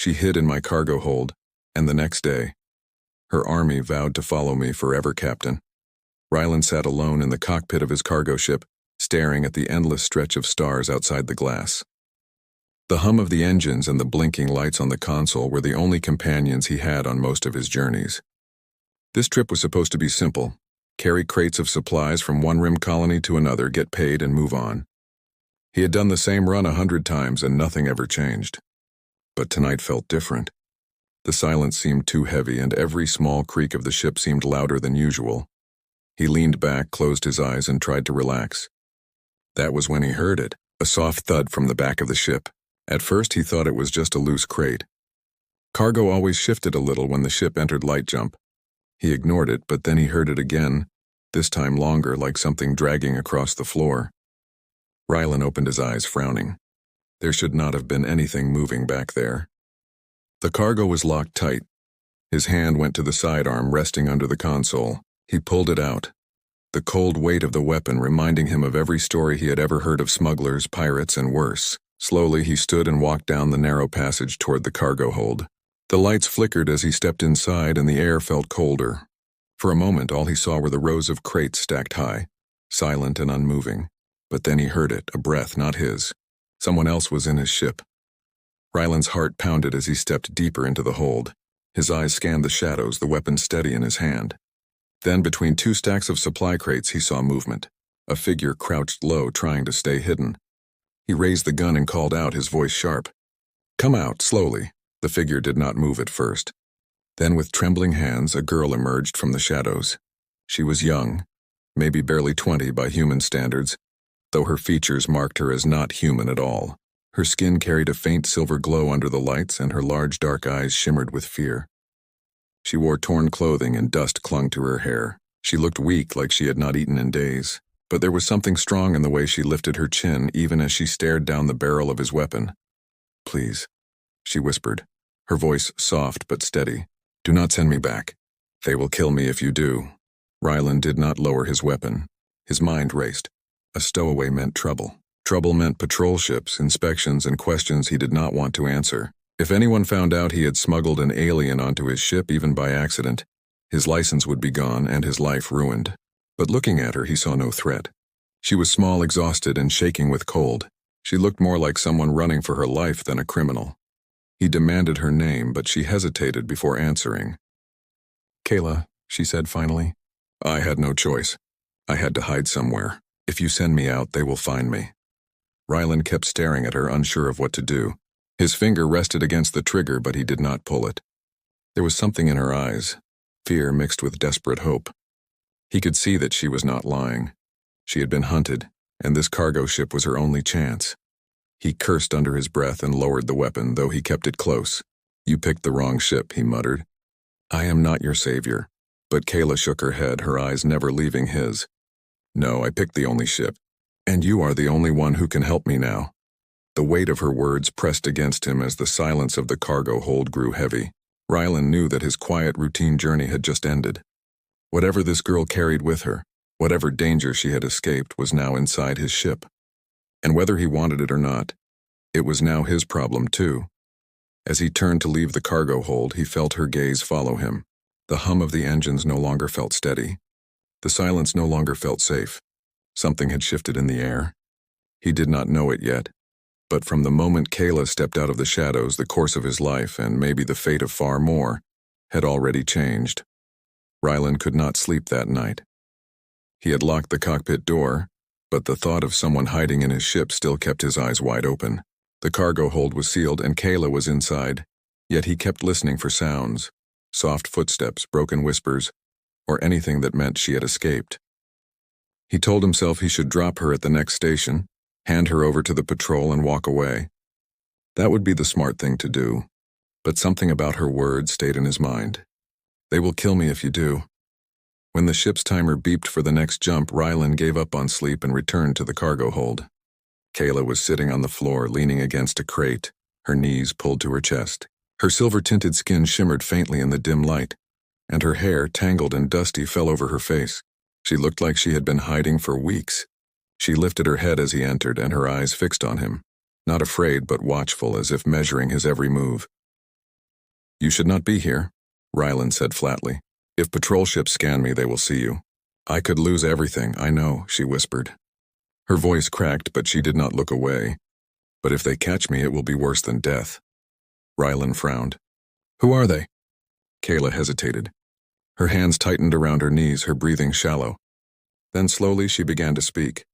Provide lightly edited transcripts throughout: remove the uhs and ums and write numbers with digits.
She hid in my cargo hold, and the next day, her army vowed to follow me forever, Captain. Ryland sat alone in the cockpit of his cargo ship, staring at the endless stretch of stars outside the glass. The hum of the engines and the blinking lights on the console were the only companions he had on most of his journeys. This trip was supposed to be simple: carry crates of supplies from one rim colony to another, get paid, and move on. He had done the same run 100 times and nothing ever changed. But tonight felt different. The silence seemed too heavy, and every small creak of the ship seemed louder than usual. He leaned back, closed his eyes, and tried to relax. That was when he heard it, a soft thud from the back of the ship. At first he thought it was just a loose crate. Cargo always shifted a little when the ship entered light jump. He ignored it, but then he heard it again, this time longer, like something dragging across the floor. Ryland opened his eyes, frowning. There should not have been anything moving back there. The cargo was locked tight. His hand went to the sidearm resting under the console. He pulled it out, the cold weight of the weapon reminding him of every story he had ever heard of smugglers, pirates, and worse. Slowly he stood and walked down the narrow passage toward the cargo hold. The lights flickered as he stepped inside, and the air felt colder. For a moment all he saw were the rows of crates stacked high, silent and unmoving. But then he heard it, a breath, not his. Someone else was in his ship. Ryland's heart pounded as he stepped deeper into the hold. His eyes scanned the shadows, the weapon steady in his hand. Then, between two stacks of supply crates, he saw movement. A figure crouched low, trying to stay hidden. He raised the gun and called out, his voice sharp. "Come out, slowly." The figure did not move at first. Then, with trembling hands, a girl emerged from the shadows. She was young, maybe barely 20 by human standards, though her features marked her as not human at all. Her skin carried a faint silver glow under the lights, and her large dark eyes shimmered with fear. She wore torn clothing, and dust clung to her hair. She looked weak, like she had not eaten in days. But there was something strong in the way she lifted her chin, even as she stared down the barrel of his weapon. "Please," she whispered, her voice soft but steady. "Do not send me back. They will kill me if you do." Ryland did not lower his weapon. His mind raced. A stowaway meant trouble. Trouble meant patrol ships, inspections, and questions he did not want to answer. If anyone found out he had smuggled an alien onto his ship, even by accident, his license would be gone and his life ruined. But looking at her, he saw no threat. She was small, exhausted, and shaking with cold. She looked more like someone running for her life than a criminal. He demanded her name, but she hesitated before answering. "Kayla," she said finally. "I had no choice. I had to hide somewhere. If you send me out, they will find me." Ryland kept staring at her, unsure of what to do. His finger rested against the trigger, but he did not pull it. There was something in her eyes, fear mixed with desperate hope. He could see that she was not lying. She had been hunted, and this cargo ship was her only chance. He cursed under his breath and lowered the weapon, though he kept it close. "You picked the wrong ship," he muttered. "I am not your savior." But Kayla shook her head, her eyes never leaving his. "No, I picked the only ship. And you are the only one who can help me now." The weight of her words pressed against him as the silence of the cargo hold grew heavy. Ryland knew that his quiet, routine journey had just ended. Whatever this girl carried with her, whatever danger she had escaped, was now inside his ship. And whether he wanted it or not, it was now his problem too. As he turned to leave the cargo hold, he felt her gaze follow him. The hum of the engines no longer felt steady. The silence no longer felt safe. Something had shifted in the air. He did not know it yet, but from the moment Kayla stepped out of the shadows, the course of his life, and maybe the fate of far more, had already changed. Ryland could not sleep that night. He had locked the cockpit door, but the thought of someone hiding in his ship still kept his eyes wide open. The cargo hold was sealed and Kayla was inside, yet he kept listening for sounds, soft footsteps, broken whispers, or anything that meant she had escaped. He told himself he should drop her at the next station, hand her over to the patrol, and walk away. That would be the smart thing to do, but something about her words stayed in his mind. "They will kill me if you do." When the ship's timer beeped for the next jump, Ryland gave up on sleep and returned to the cargo hold. Kayla was sitting on the floor, leaning against a crate, her knees pulled to her chest. Her silver-tinted skin shimmered faintly in the dim light, and her hair, tangled and dusty, fell over her face. She looked like she had been hiding for weeks. She lifted her head as he entered, and her eyes fixed on him, not afraid but watchful, as if measuring his every move. You should not be here, Rylan said flatly. If patrol ships scan me, they will see you. I could lose everything, I know, she whispered. Her voice cracked, but she did not look away. But if they catch me, it will be worse than death. Rylan frowned. Who are they? Kayla hesitated. Her hands tightened around her knees, her breathing shallow. Then slowly she began to speak.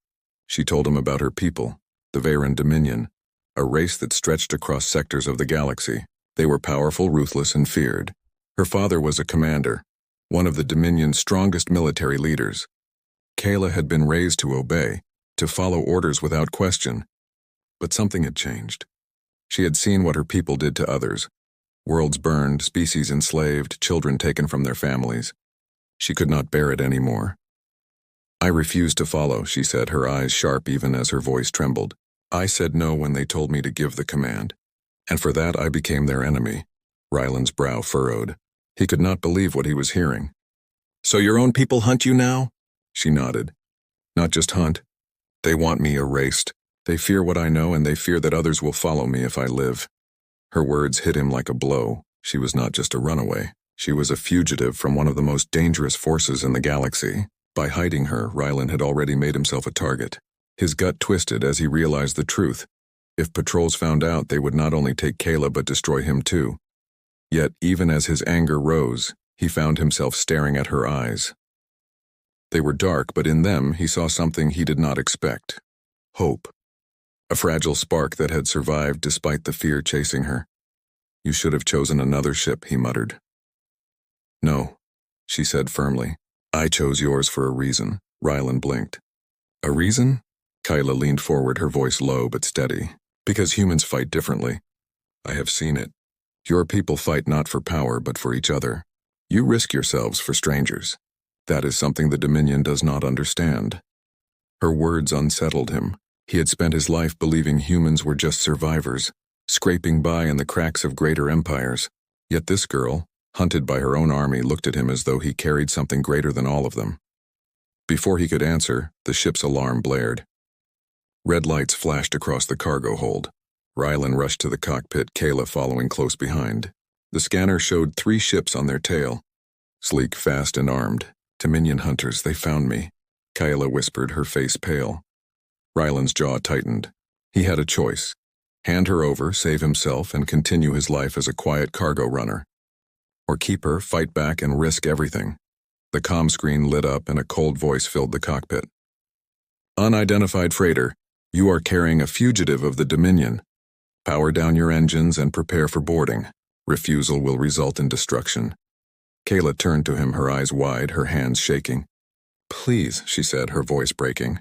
She told him about her people, the Veyran Dominion, a race that stretched across sectors of the galaxy. They were powerful, ruthless, and feared. Her father was a commander, one of the Dominion's strongest military leaders. Kayla had been raised to obey, to follow orders without question. But something had changed. She had seen what her people did to others. Worlds burned, species enslaved, children taken from their families. She could not bear it anymore. I refused to follow, she said, her eyes sharp even as her voice trembled. I said no when they told me to give the command. And for that I became their enemy. Rylan's brow furrowed. He could not believe what he was hearing. So your own people hunt you now? She nodded. Not just hunt. They want me erased. They fear what I know, and they fear that others will follow me if I live. Her words hit him like a blow. She was not just a runaway. She was a fugitive from one of the most dangerous forces in the galaxy. By hiding her, Rylan had already made himself a target. His gut twisted as he realized the truth. If patrols found out, they would not only take Kayla but destroy him too. Yet, even as his anger rose, he found himself staring at her eyes. They were dark, but in them he saw something he did not expect. Hope. A fragile spark that had survived despite the fear chasing her. You should have chosen another ship, he muttered. No, she said firmly. I chose yours for a reason. Rylan blinked. A reason? Kayla leaned forward, her voice low but steady. Because humans fight differently. I have seen it. Your people fight not for power but for each other. You risk yourselves for strangers. That is something the Dominion does not understand. Her words unsettled him. He had spent his life believing humans were just survivors, scraping by in the cracks of greater empires. Yet this girl, hunted by her own army, looked at him as though he carried something greater than all of them. Before he could answer, the ship's alarm blared. Red lights flashed across the cargo hold. Rylan rushed to the cockpit, Kayla following close behind. The scanner showed 3 ships on their tail. Sleek, fast, and armed. Dominion hunters, they found me. Kayla whispered, her face pale. Rylan's jaw tightened. He had a choice. Hand her over, save himself, and continue his life as a quiet cargo runner. Or keep her, fight back, and risk everything. The comm screen lit up and a cold voice filled the cockpit. Unidentified freighter, you are carrying a fugitive of the Dominion. Power down your engines and prepare for boarding. Refusal will result in destruction. Kayla turned to him, her eyes wide, her hands shaking. Please, she said, her voice breaking.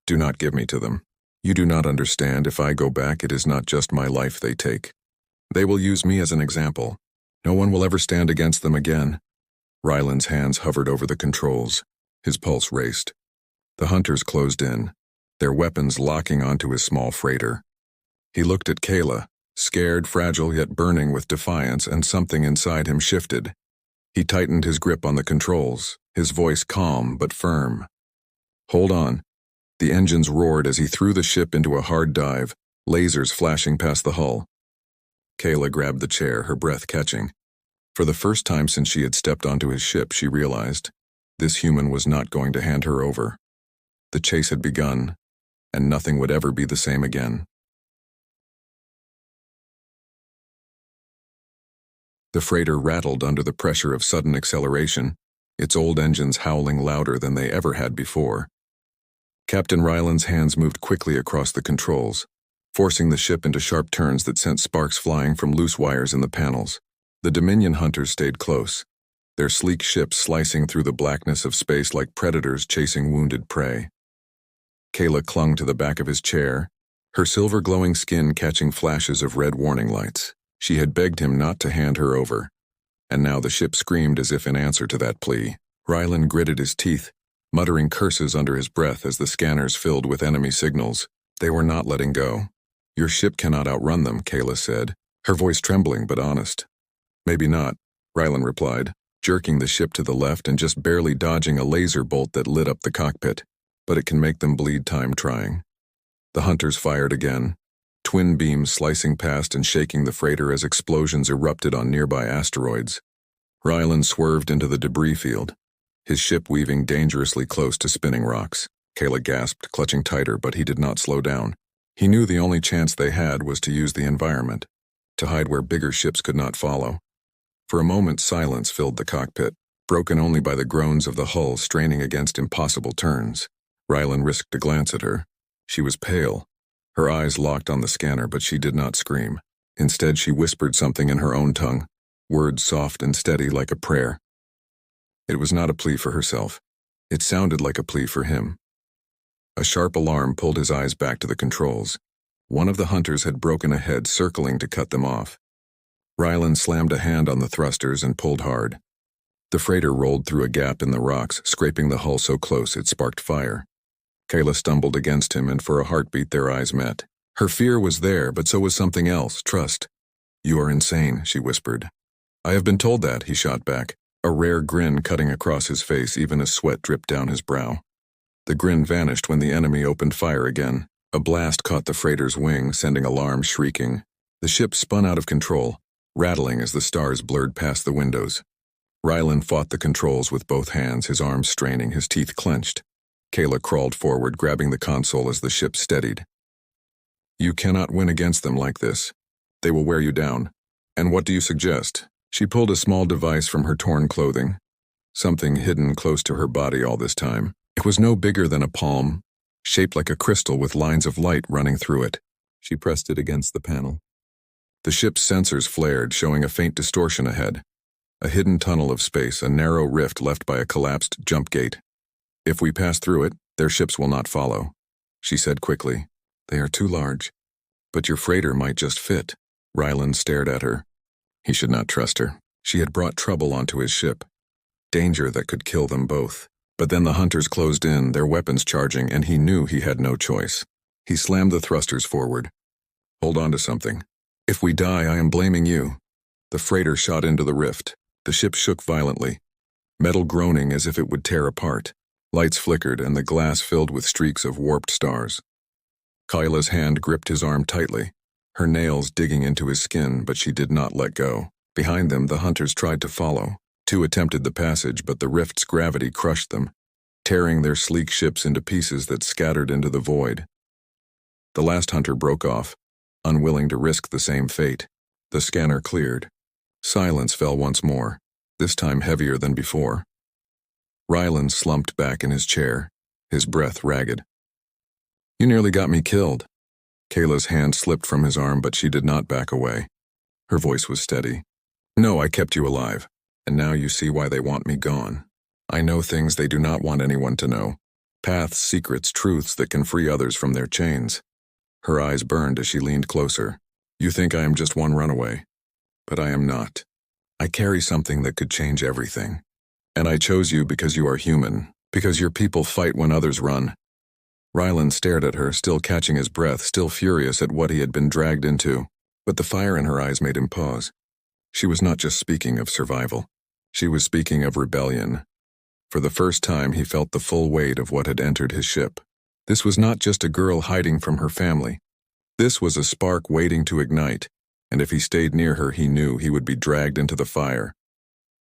Do not give me to them. You do not understand. If I go back, it is not just my life they take. They will use me as an example. No one will ever stand against them again. Rylan's hands hovered over the controls. His pulse raced. The hunters closed in, their weapons locking onto his small freighter. He looked at Kayla, scared, fragile, yet burning with defiance, and something inside him shifted. He tightened his grip on the controls, his voice calm but firm. Hold on. The engines roared as he threw the ship into a hard dive, lasers flashing past the hull. Kayla grabbed the chair, her breath catching. For the first time since she had stepped onto his ship, she realized this human was not going to hand her over. The chase had begun, and nothing would ever be the same again. The freighter rattled under the pressure of sudden acceleration, its old engines howling louder than they ever had before. Captain Rylan's hands moved quickly across the controls, forcing the ship into sharp turns that sent sparks flying from loose wires in the panels. The Dominion hunters stayed close, their sleek ships slicing through the blackness of space like predators chasing wounded prey. Kayla clung to the back of his chair, her silver glowing skin catching flashes of red warning lights. She had begged him not to hand her over, and now the ship screamed as if in answer to that plea. Rylan gritted his teeth, muttering curses under his breath as the scanners filled with enemy signals. They were not letting go. Your ship cannot outrun them, Kayla said, her voice trembling but honest. Maybe not, Rylan replied, jerking the ship to the left and just barely dodging a laser bolt that lit up the cockpit. But it can make them bleed time trying. The hunters fired again. twin beams slicing past and shaking the freighter as explosions erupted on nearby asteroids. Rylan swerved into the debris field, his ship weaving dangerously close to spinning rocks. Kayla gasped, clutching tighter, but he did not slow down. He knew the only chance they had was to use the environment, to hide where bigger ships could not follow. For a moment, silence filled the cockpit, broken only by the groans of the hull straining against impossible turns. Rylan risked a glance at her. She was pale, her eyes locked on the scanner, but she did not scream. Instead, she whispered something in her own tongue, words soft and steady like a prayer. It was not a plea for herself. It sounded like a plea for him. A sharp alarm pulled his eyes back to the controls. One of the hunters had broken ahead, circling to cut them off. Rylan slammed a hand on the thrusters and pulled hard. The freighter rolled through a gap in the rocks, scraping the hull so close it sparked fire. Kayla stumbled against him, and for a heartbeat their eyes met. Her fear was there, but so was something else, trust. "You are insane," she whispered. "I have been told that," he shot back, a rare grin cutting across his face even as sweat dripped down his brow. The grin vanished when the enemy opened fire again. A blast caught the freighter's wing, sending alarms shrieking. The ship spun out of control, rattling as the stars blurred past the windows. Rylan fought the controls with both hands, his arms straining, his teeth clenched. Kayla crawled forward, grabbing the console as the ship steadied. "You cannot win against them like this. They will wear you down. And what do you suggest?" She pulled a small device from her torn clothing, something hidden close to her body all this time. It was no bigger than a palm, shaped like a crystal with lines of light running through it. She pressed it against the panel. The ship's sensors flared, showing a faint distortion ahead. A hidden tunnel of space, a narrow rift left by a collapsed jump gate. "If we pass through it, their ships will not follow," she said quickly. "They are too large. But your freighter might just fit." Rylan stared at her. He should not trust her. She had brought trouble onto his ship. Danger that could kill them both. But then the hunters closed in, their weapons charging, and he knew he had no choice. He slammed the thrusters forward. "Hold on to something. If we die, I am blaming you." The freighter shot into the rift. The ship shook violently, metal groaning as if it would tear apart. Lights flickered, and the glass filled with streaks of warped stars. Kyla's hand gripped his arm tightly, her nails digging into his skin, but she did not let go. Behind them, the hunters tried to follow. Two attempted the passage, but the rift's gravity crushed them, tearing their sleek ships into pieces that scattered into the void. The last hunter broke off, unwilling to risk the same fate. The scanner cleared. Silence fell once more, this time heavier than before. Rylan slumped back in his chair, his breath ragged. "You nearly got me killed." Kayla's hand slipped from his arm, but she did not back away. Her voice was steady. "No, I kept you alive, and now you see why they want me gone. I know things they do not want anyone to know. Paths, secrets, truths that can free others from their chains." Her eyes burned as she leaned closer. "You think I am just one runaway, but I am not. I carry something that could change everything. And I chose you because you are human, because your people fight when others run." Rylan stared at her, still catching his breath, still furious at what he had been dragged into. But the fire in her eyes made him pause. She was not just speaking of survival. She was speaking of rebellion. For the first time, he felt the full weight of what had entered his ship. This was not just a girl hiding from her family. This was a spark waiting to ignite, and if he stayed near her, he knew he would be dragged into the fire.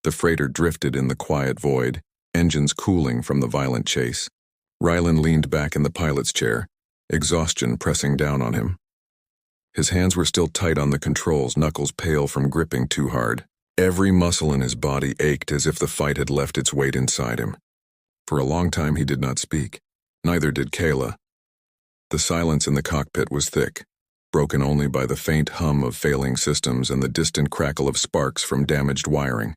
The freighter drifted in the quiet void, engines cooling from the violent chase. Rylan leaned back in the pilot's chair, exhaustion pressing down on him. His hands were still tight on the controls, knuckles pale from gripping too hard. Every muscle in his body ached as if the fight had left its weight inside him. For a long time he did not speak. Neither did Kayla. The silence in the cockpit was thick, broken only by the faint hum of failing systems and the distant crackle of sparks from damaged wiring.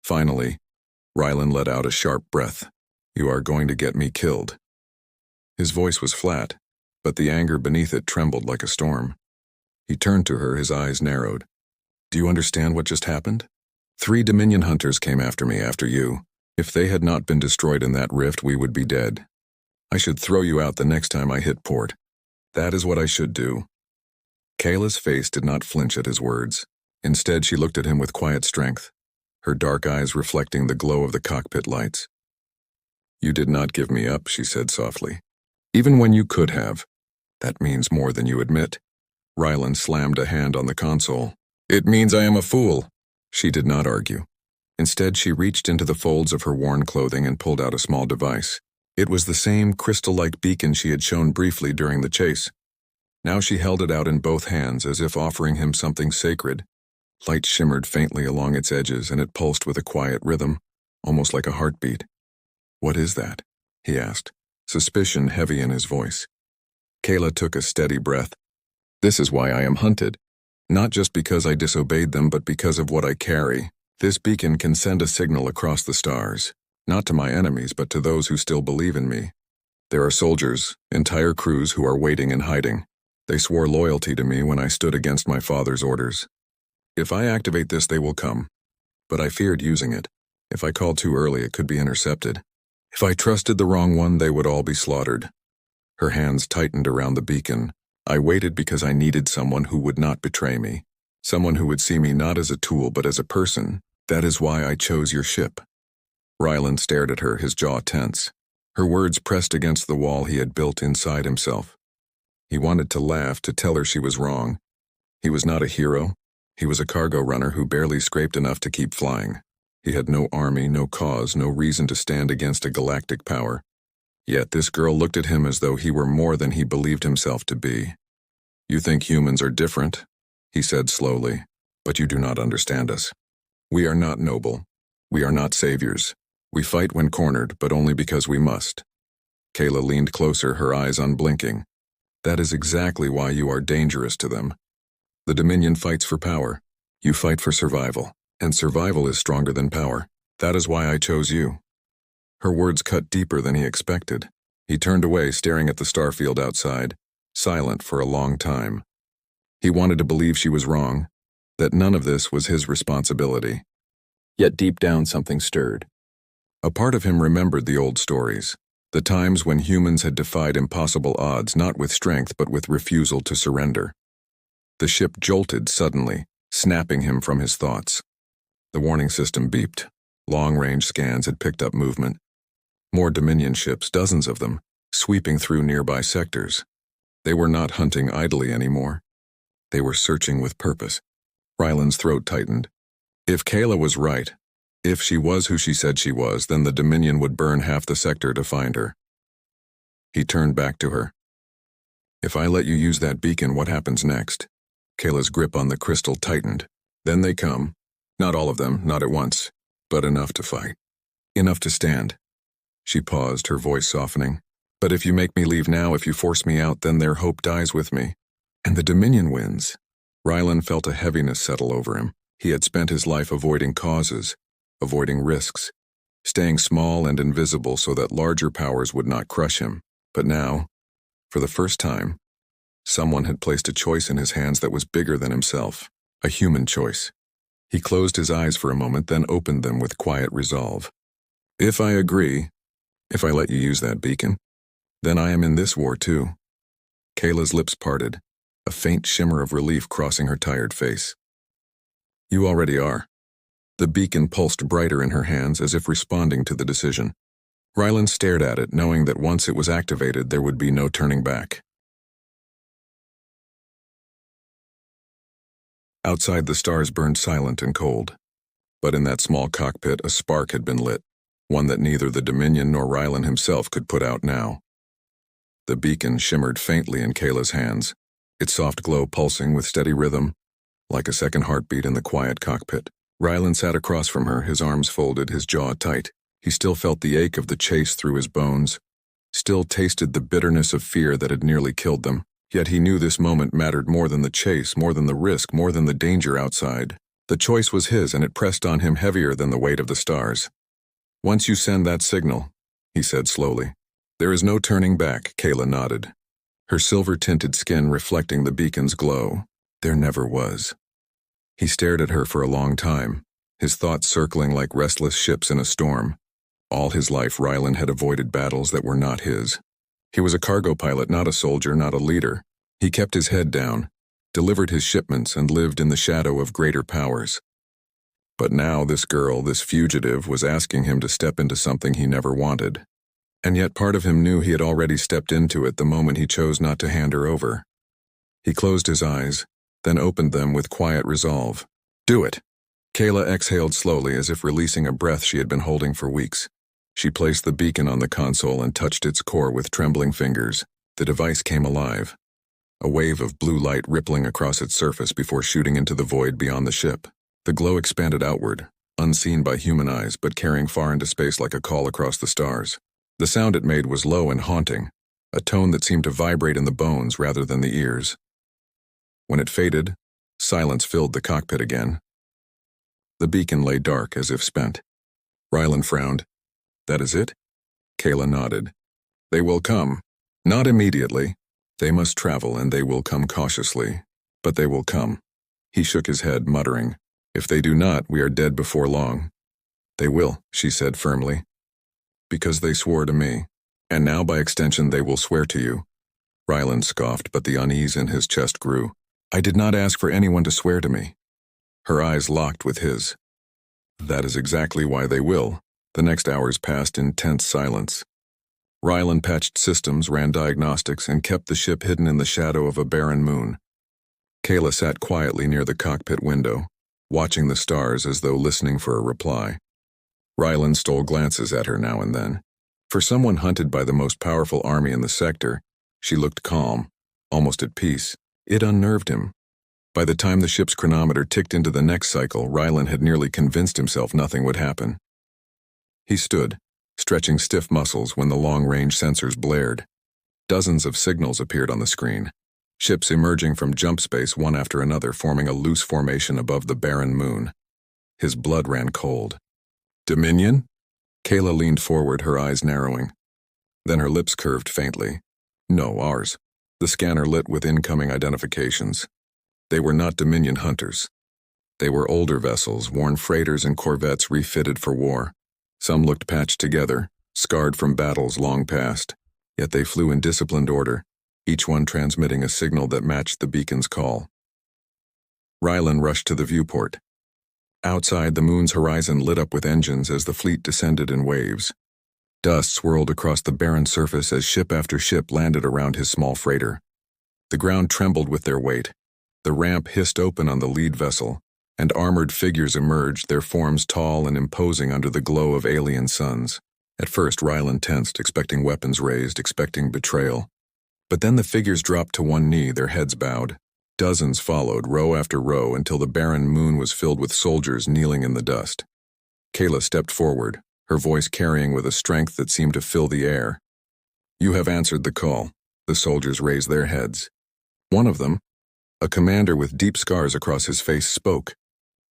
Finally, Rylan let out a sharp breath. "You are going to get me killed." His voice was flat, but the anger beneath it trembled like a storm. He turned to her, his eyes narrowed. "Do you understand what just happened? 3 Dominion hunters came after me after you. If they had not been destroyed in that rift, we would be dead. I should throw you out the next time I hit port. That is what I should do." Kayla's face did not flinch at his words. Instead, she looked at him with quiet strength, her dark eyes reflecting the glow of the cockpit lights. "You did not give me up," she said softly. "Even when you could have. That means more than you admit. Rylan slammed a hand on the console. It means I am a fool. She did not argue. Instead, she reached into the folds of her worn clothing and pulled out a small device. It was the same crystal-like beacon she had shown briefly during the chase. Now she held it out in both hands as if offering him something sacred. Light shimmered faintly along its edges and it pulsed with a quiet rhythm, almost like a heartbeat. What is that? He asked, suspicion heavy in his voice. Kayla took a steady breath. This is why I am hunted. Not just because I disobeyed them, but because of what I carry. This beacon can send a signal across the stars, not to my enemies, but to those who still believe in me. There are soldiers, entire crews who are waiting and hiding. They swore loyalty to me when I stood against my father's orders. If I activate this, they will come. But I feared using it. If I called too early, it could be intercepted. If I trusted the wrong one, they would all be slaughtered. Her hands tightened around the beacon. I waited because I needed someone who would not betray me. Someone who would see me not as a tool, but as a person. That is why I chose your ship. Rylan stared at her, his jaw tense. Her words pressed against the wall he had built inside himself. He wanted to laugh, to tell her she was wrong. He was not a hero. He was a cargo runner who barely scraped enough to keep flying. He had no army, no cause, no reason to stand against a galactic power. Yet this girl looked at him as though he were more than he believed himself to be. You think humans are different, he said slowly, but you do not understand us. We are not noble. We are not saviors. We fight when cornered, but only because we must. Kayla leaned closer, her eyes unblinking. That is exactly why you are dangerous to them. The Dominion fights for power. You fight for survival, and survival is stronger than power. That is why I chose you. Her words cut deeper than he expected. He turned away, staring at the starfield outside, silent for a long time. He wanted to believe she was wrong, that none of this was his responsibility. Yet deep down something stirred. A part of him remembered the old stories, the times when humans had defied impossible odds, not with strength but with refusal to surrender. The ship jolted suddenly, snapping him from his thoughts. The warning system beeped. Long-range scans had picked up movement. More Dominion ships, dozens of them, sweeping through nearby sectors. They were not hunting idly anymore. They were searching with purpose. Rylan's throat tightened. If Kayla was right, if she was who she said she was, then the Dominion would burn half the sector to find her. He turned back to her. If I let you use that beacon, what happens next? Kayla's grip on the crystal tightened. Then they come. Not all of them, not at once, but enough to fight. Enough to stand. She paused, her voice softening. But if you make me leave now, if you force me out, then their hope dies with me. And the Dominion wins. Rylan felt a heaviness settle over him. He had spent his life avoiding causes, avoiding risks, staying small and invisible so that larger powers would not crush him. But now, for the first time, someone had placed a choice in his hands that was bigger than himself, a human choice. He closed his eyes for a moment, then opened them with quiet resolve. If I agree, if I let you use that beacon, then I am in this war too. Kayla's lips parted, a faint shimmer of relief crossing her tired face. You already are. The beacon pulsed brighter in her hands as if responding to the decision. Rylan stared at it, knowing that once it was activated, there would be no turning back. Outside, the stars burned silent and cold. But in that small cockpit, a spark had been lit, one that neither the Dominion nor Rylan himself could put out now. The beacon shimmered faintly in Kayla's hands, its soft glow pulsing with steady rhythm, like a second heartbeat in the quiet cockpit. Rylan sat across from her, his arms folded, his jaw tight. He still felt the ache of the chase through his bones, still tasted the bitterness of fear that had nearly killed them. Yet he knew this moment mattered more than the chase, more than the risk, more than the danger outside. The choice was his, and it pressed on him heavier than the weight of the stars. Once you send that signal, he said slowly. There is no turning back, Kayla nodded, her silver-tinted skin reflecting the beacon's glow. There never was. He stared at her for a long time, his thoughts circling like restless ships in a storm. All his life, Rylan had avoided battles that were not his. He was a cargo pilot, not a soldier, not a leader. He kept his head down, delivered his shipments, and lived in the shadow of greater powers. But now this girl, this fugitive, was asking him to step into something he never wanted. And yet part of him knew he had already stepped into it the moment he chose not to hand her over. He closed his eyes, then opened them with quiet resolve. Do it. Kayla exhaled slowly as if releasing a breath she had been holding for weeks. She placed the beacon on the console and touched its core with trembling fingers. The device came alive, a wave of blue light rippling across its surface before shooting into the void beyond the ship. The glow expanded outward, unseen by human eyes but carrying far into space like a call across the stars. The sound it made was low and haunting, a tone that seemed to vibrate in the bones rather than the ears. When it faded, silence filled the cockpit again. The beacon lay dark as if spent. Rylan frowned. That is it? Kayla nodded. They will come. Not immediately. They must travel and they will come cautiously. But they will come. He shook his head, muttering, If they do not, we are dead before long. They will, she said firmly. Because they swore to me. And now by extension they will swear to you. Rylan scoffed, but the unease in his chest grew. I did not ask for anyone to swear to me. Her eyes locked with his. That is exactly why they will. The next hours passed in tense silence. Rylan patched systems, ran diagnostics, and kept the ship hidden in the shadow of a barren moon. Kayla sat quietly near the cockpit window, watching the stars as though listening for a reply. Rylan stole glances at her now and then. For someone hunted by the most powerful army in the sector, she looked calm, almost at peace. It unnerved him. By the time the ship's chronometer ticked into the next cycle, Rylan had nearly convinced himself nothing would happen. He stood, stretching stiff muscles when the long-range sensors blared. Dozens of signals appeared on the screen, ships emerging from jump space one after another, forming a loose formation above the barren moon. His blood ran cold. Dominion? Kayla leaned forward, her eyes narrowing. Then her lips curved faintly. No, ours. The scanner lit with incoming identifications. They were not Dominion hunters. They were older vessels, worn freighters and corvettes refitted for war. Some looked patched together, scarred from battles long past, yet they flew in disciplined order, each one transmitting a signal that matched the beacon's call. Rylan rushed to the viewport. Outside, the moon's horizon lit up with engines as the fleet descended in waves. Dust swirled across the barren surface as ship after ship landed around his small freighter. The ground trembled with their weight. The ramp hissed open on the lead vessel, and armored figures emerged, their forms tall and imposing under the glow of alien suns. At first, Rylan tensed, expecting weapons raised, expecting betrayal. But then the figures dropped to one knee, their heads bowed. Dozens followed, row after row, until the barren moon was filled with soldiers kneeling in the dust. Kayla stepped forward, her voice carrying with a strength that seemed to fill the air. You have answered the call. The soldiers raised their heads. One of them, a commander with deep scars across his face, spoke.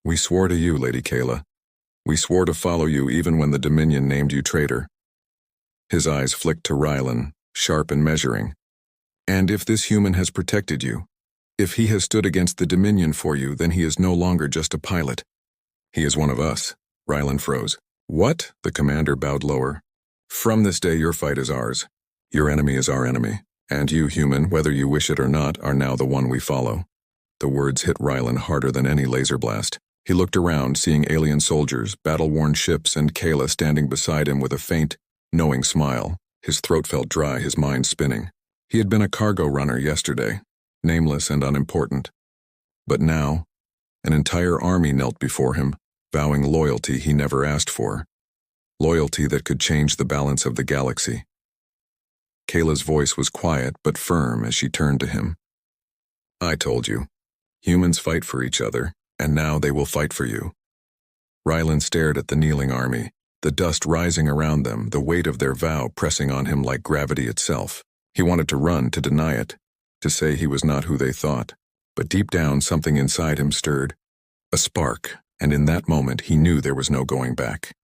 We swore to you, Lady Kayla. We swore to follow you even when the Dominion named you traitor. His eyes flicked to Rylan, sharp and measuring. And if this human has protected you, if he has stood against the Dominion for you, then he is no longer just a pilot. He is one of us. Rylan froze. What? The commander bowed lower. From this day your fight is ours. Your enemy is our enemy. And you, human, whether you wish it or not, are now the one we follow. The words hit Rylan harder than any laser blast. He looked around, seeing alien soldiers, battle-worn ships, and Kayla standing beside him with a faint, knowing smile. His throat felt dry, his mind spinning. He had been a cargo runner yesterday, nameless and unimportant. But now, an entire army knelt before him, vowing loyalty he never asked for. Loyalty that could change the balance of the galaxy. Kayla's voice was quiet but firm as she turned to him. I told you. Humans fight for each other, and now they will fight for you. Rylan stared at the kneeling army, the dust rising around them, the weight of their vow pressing on him like gravity itself. He wanted to run, to deny it, to say he was not who they thought. But deep down, something inside him stirred. A spark, and in that moment he knew there was no going back.